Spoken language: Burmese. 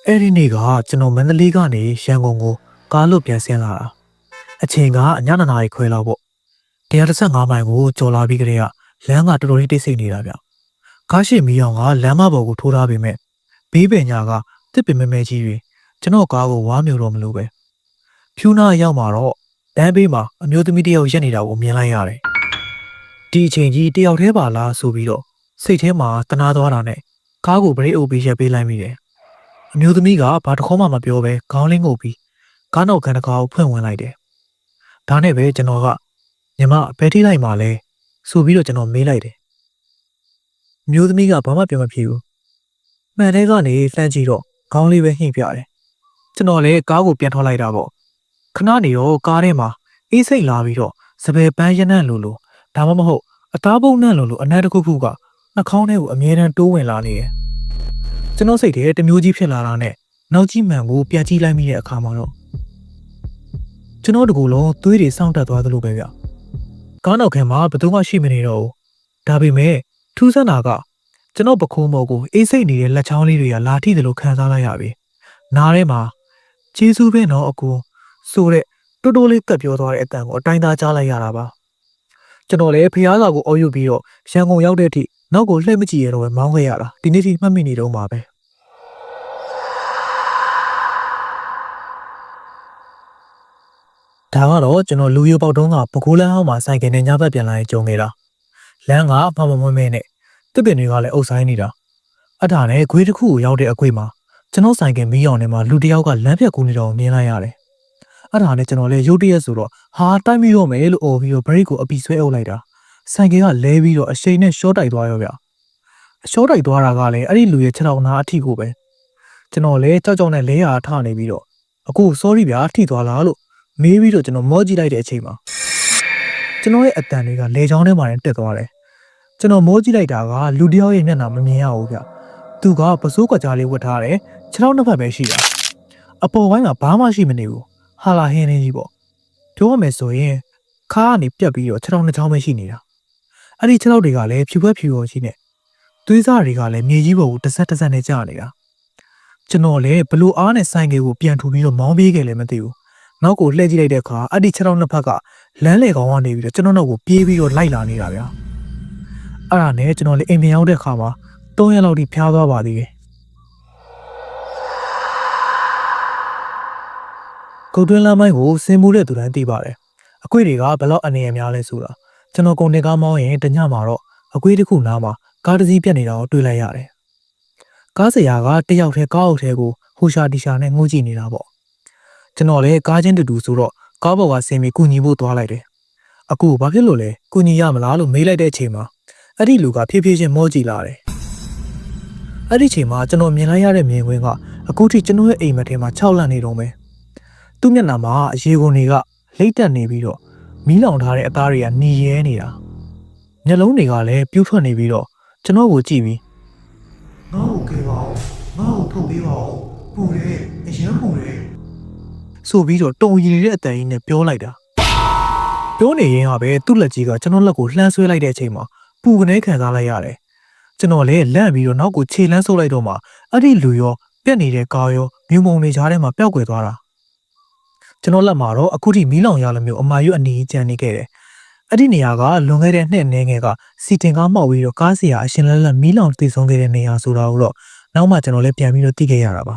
အဲ့ဒီနေ့ကကျွန်တော်မန္တလေးကနေရန်ကုန်ကိုကားလို့ပြန်ဆင်းလာတာအချိန်ကည2 နာရီခွဲလောက်ပေါ့115မိုင်ကိုကျော်လာပြီးကလေးကလမ်းကတော်တော်လေးတိတ်ဆိတ်နေတာဗျကားရှိမီအောင်ကလမ်းမပေါ်ကိုထိုးထားပေမဲ့ဘေးပင်ညာကတစ်ပင်မဲမဲကြီးတွေကျွန်တော်ကားကိုဝါမျိုးတော့မလို့ပဲဖြူနာရောက်မှာတော့လမ်းဘေးမှာအမျိုးသမီးတယောက်ရက်နေတာကိုမြင်လိုက်ရတယ်ဒီအချိန်ကြီးတယောက်တည်းပါလားဆိုပြီးတော့စိတ်ထဲမှာတနာသွားတာနဲ့ကားကိုဘရိတ်အုပ်ပြီးရက်ပေးလိုက်မိတယ်အမျိုးသမီးကဘာတစ်ခေါမှမပြောပဲခေါင်းလင်းငုပ်ပြီးကားနောက်ခန်းတစ်ခါကိုဖွင့်ဝင်လိုက်တယ်။ဒါနဲ့ပဲကျွန်တော်ကညီမဘယ်ထိလိုက်မှာလဲဆိုပြီးတော့ကျွန်တော်မေးလိုက်တယ်။အမျိုးသမီးကဘာမှပြောမဖြစ်ဘူး။မှန်တဲ့ကနေလှမ်းကြည့်တော့ခေါင်းလေးပဲဟိမ့်ပြတယ်။ကျွန်တော်လည်းကားကိုပြန်ထွက်လိုက်တာပေါ့။ခဏနေတော့ကားထဲမှာအေးစိတ်လာပြီးတော့စပယ်ပန်းရနံ့လိုဒါမှမဟုတ်အသားပုံနှံ့လိုအနံ့တစ်ခုခုကနှာခေါင်းထဲကိုအမြဲတမ်းတိုးဝင်လာနေတယ်။ကျွန်တော်စိတ်ထဲတမျိုးကြီးဖြစ်လာတာနဲ့နောက်ကြီးမှန်ကိုပြန်ကြည့်လိုက်မိတဲ့အခါမှာတော့ကျွန်တော်တကူလုံးသွေးတွေစောင့်တက်သွားသလိုပဲဗျကားနောက်ခန်းမှာဘယ်သူမှရှိမနေတော့ဘူးဒါပေမဲ့ထူးဆန်းတာကကျွန်တော်ပခုံးမော်ကိုအေးစိတ်နေတဲ့လက်ချောင်းလေးတွေကလာထိသလိုခံစားလိုက်ရပြီနားထဲမှာကျေးဇူးပဲနော်အကူဆိုတဲ့တိုးတိုးလေးကပ်ပြောသွားတဲ့အတန်ကိုအတိုင်းသားကြားလိုက်ရတာပါကျွန်တော်လည်းဖျားစာကိုအော်ယူပြီးတော့ရန်ကုန်ရောက်တဲ့အထိနောက်ကိုလှည့်မကြည့်ရတော့ပဲမောင်းခဲ့ရတာဒီနေ့ထိမှတ်မိနေတော့မှာပဲဒါကတော့ကျွန်တော်လူရိုပေါက်တုံးကပကိုးလန်းဟောင်းမှာစိုက်ကင်နဲ့ညဘက်ပြန်လာရင်ကြုံနေတာလမ်းကမမမွဲမဲနဲ့တစ်ပင်တွေကလည်းအုပ်ဆိုင်နေတာအထာနဲ့ခွေးတစ်ခုကိုရောက်တဲ့အကွေ့မှာကျွန်တော်ဆိုင်ကင်မီးအောင်ထဲမှာလူတစ်ယောက်ကလမ်းဖြတ်ကူးနေတော့မြင်လိုက်ရတယ်အထာနဲ့ကျွန်တော်လည်းရုတ်တရက်ဆိုတော့ဟာတိုက်မိတော့မယ်လို့អော်ပြီးတော့ဘရိတ်ကိုအပီဆွဲအုပ်လိုက်တာဆိုင်ကင်ကလဲပြီးတော့အရှိန်နဲ့ရှော့တိုက်သွားရောဗျအရှော့တိုက်သွားတာကလည်းအဲ့ဒီလူရဲ့ခြေထောက်နားအထိကိုပဲကျွန်တော်လည်းကြောက်ကြောက်နဲ့လဲရထနေပြီးတော့အခု sorry ဗျာထိသွားလားလို့မေးပြီးတော့ကျွန်တော်မော့ကြည့်လိုက်တဲ့အချိန်မှာကျွန်တော်ရဲ့အတန်တွေကလေချောင်းထဲမှာတက်သွားတယ်ကျွန်တော်မော့ကြည့်လိုက်တာကလူတစ်ယောက်ရဲ့မျက်နှာမမြင်ရဘူးဗျသူကပစိုးကွက်ကြားလေးဝတ်ထားတယ်ခြေထောက်နှစ်ဖက်ပဲရှိတာအပေါ်ပိုင်းမှာဘာမှရှိမနေဘူးဟာလာဟင်းနေကြီးပေါ့ပြောရမယ်ဆိုရင်ခါကနေပြတ်ပြီးတော့ခြေထောက်နှစ်ချောင်းပဲရှိနေတာအဲ့ဒီခြေထောက်တွေကလည်းဖြူဘက်ဖြူရောကြီးနဲ့သွေးစားတွေကလည်းမြေကြီးပေါ်ကိုတစ်ဆက်နဲ့ကျနေတာကျွန်တော်လည်းဘလို့အားနဲ့ဆိုင်ကယ်ကိုပြန်ထူပြီးတော့မောင်းပြေးခဲ့လည်းမသိဘူးနောက်ကိုလှည့်ကြည့်လိုက်တဲ့အခါအဲ့ဒီခြေထောက်နှစ်ဖက်ကလမ်းလေကောင်ကနေပြီးတော့ကျွန်တော်နောက်ကိုပြေးပြီးတော့လိုက်လာနေတာဗျာအဲ့ဒါနဲ့ကျွန်တော်လည်းအိမ်ပြန်ရောက်တဲ့အခါမှာ3 ရက်လောက်ထိဖျားသွားပါသေးတယ်ကုတ်တွင်းလမ်းမိုင်းကိုဆင်းမှုတဲ့သူတိုင်းသိပါတယ်အကွေတွေကဘယ်လောက်အနေရများလဲဆိုတာကျွန်တော်ကုန်တင်ကားမောင်းရင်တညမှာတော့အကွေတစ်ခုနားမှာကားတစ်စီးပြတ်နေတာကိုတွေ့လိုက်ရတယ်ကားဆရာကတယောက်တည်းကားအုပ်ထဲကိုဟိုရှာတီရှာနဲ့ငိုးကြည့်နေတာပေါ့ကျွန်တော်လည်းကားချင်းတူဆိုတော့ကားပေါ်ကဆင်းပြီးကူညီဖို့သွားလိုက်တယ်။အခုဘာဖြစ်လို့လဲကူညီရမလားလို့မေးလိုက်တဲ့အချိန်မှာအဲ့ဒီလူကဖြည်းဖြည်းချင်းမောကြည့်လာတယ်။အဲ့ဒီချိန်မှာကျွန်တော်မြင်လိုက်ရတဲ့မြင်ကွင်းကအခုထိကျွန်တော်ရဲ့အိမ်မက်ထဲမှာ6လန့်နေတော့မယ်။သူ့မျက်နှာမှာအရေကုန်တွေကလိမ့်တက်နေပြီးတော့မီးလောင်ထားတဲ့အသားတွေကหนีရဲနေတာ။မျက်လုံးတွေကလည်းပြူးထွက်နေပြီးတော့ကျွန်တော်ကိုကြည့်ပြီးငါ့ကိုကဲပါဦးငါ့ကိုထုတ်ပေးပါဦးပူတယ်အရင်ပူတယ်ဆိုပြီးတော့တုံရီနေတဲ့အတန်ကြီးနဲ့ပြောလိုက်တာပြောနေရင်ကပဲသူ့လက်ကြီးကကျွန်တော်လက်ကိုလှမ်းဆွဲလိုက်တဲ့အချိန်မှာပူကနေခံစားလိုက်ရတယ်ကျွန်တော်လည်းလန့်ပြီးတော့နောက်ကိုခြေလှမ်းဆုပ်လိုက်တော့မှအဲ့ဒီလူရောပြက်နေတဲ့ကားရောမြုံမုံတွေကြားထဲမှာပျောက်ကွယ်သွားတာကျွန်တော်လက်မှာတော့အခုထိမီးလောင်ရလိုမျိုးအမာရွတ်အနီးကျန်နေခဲ့တယ်အဲ့ဒီနေရာကလွန်ခဲ့တဲ့နှစ်အနည်းငယ်ကစီတင်ကားမှောက်ပြီးတော့ကားစီယာအရှင်လက်လက်မီးလောင်တည်ဆုံးခဲ့တဲ့နေရာဆိုတာကိုတော့နောက်မှကျွန်တော်လည်းပြန်ပြီးတော့သိခဲ့ရတာပါ